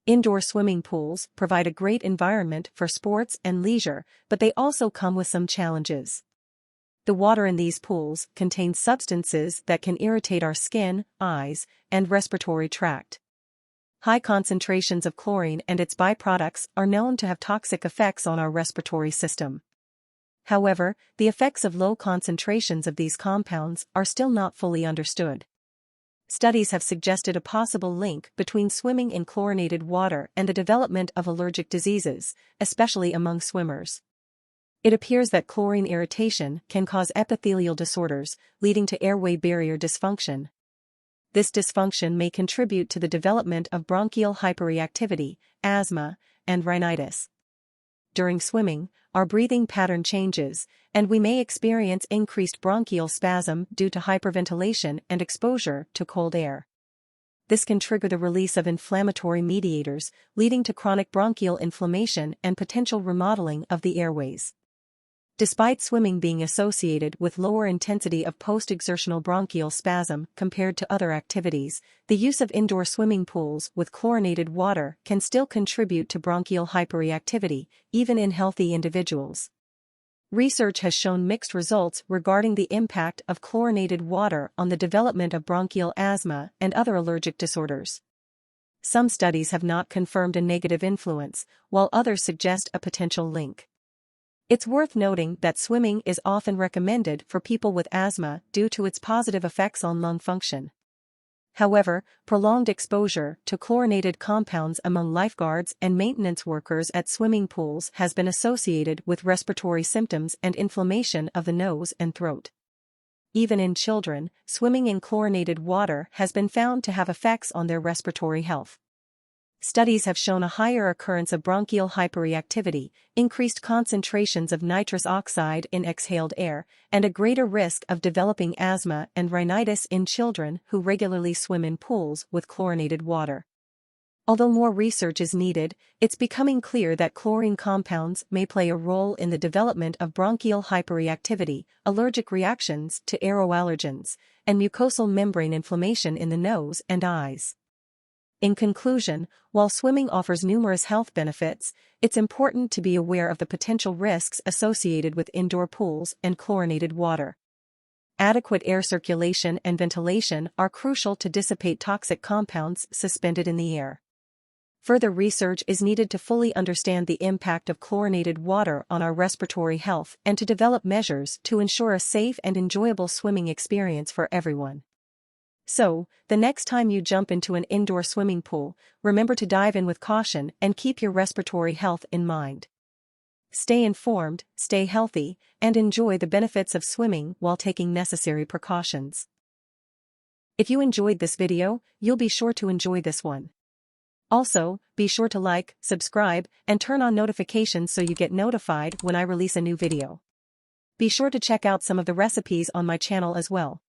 Indoor swimming pools provide a great environment for sports and leisure, but they also come with some challenges. The water in these pools contains substances that can irritate our skin, eyes, and respiratory tract. High concentrations of chlorine and its byproducts are known to have toxic effects on our respiratory system. However, the effects of low concentrations of these compounds are still not fully understood. Studies have suggested a possible link between swimming in chlorinated water and the development of allergic diseases, especially among swimmers. It appears that chlorine irritation can cause epithelial disorders, leading to airway barrier dysfunction. This dysfunction may contribute to the development of bronchial hyperreactivity, asthma, and rhinitis. During swimming, our breathing pattern changes, and we may experience increased bronchial spasm due to hyperventilation and exposure to cold air. This can trigger the release of inflammatory mediators, leading to chronic bronchial inflammation and potential remodeling of the airways. Despite swimming being associated with lower intensity of post-exertional bronchial spasm compared to other activities, the use of indoor swimming pools with chlorinated water can still contribute to bronchial hyperreactivity, even in healthy individuals. Research has shown mixed results regarding the impact of chlorinated water on the development of bronchial asthma and other allergic disorders. Some studies have not confirmed a negative influence, while others suggest a potential link. It's worth noting that swimming is often recommended for people with asthma due to its positive effects on lung function. However, prolonged exposure to chlorinated compounds among lifeguards and maintenance workers at swimming pools has been associated with respiratory symptoms and inflammation of the nose and throat. Even in children, swimming in chlorinated water has been found to have effects on their respiratory health. Studies have shown a higher occurrence of bronchial hyperreactivity, increased concentrations of nitrous oxide in exhaled air, and a greater risk of developing asthma and rhinitis in children who regularly swim in pools with chlorinated water. Although more research is needed, it's becoming clear that chlorine compounds may play a role in the development of bronchial hyperreactivity, allergic reactions to aeroallergens, and mucosal membrane inflammation in the nose and eyes. In conclusion, while swimming offers numerous health benefits, it's important to be aware of the potential risks associated with indoor pools and chlorinated water. Adequate air circulation and ventilation are crucial to dissipate toxic compounds suspended in the air. Further research is needed to fully understand the impact of chlorinated water on our respiratory health and to develop measures to ensure a safe and enjoyable swimming experience for everyone. So, the next time you jump into an indoor swimming pool, remember to dive in with caution and keep your respiratory health in mind. Stay informed, stay healthy, and enjoy the benefits of swimming while taking necessary precautions. If you enjoyed this video, you'll be sure to enjoy this one. Also, be sure to like, subscribe, and turn on notifications so you get notified when I release a new video. Be sure to check out some of the recipes on my channel as well.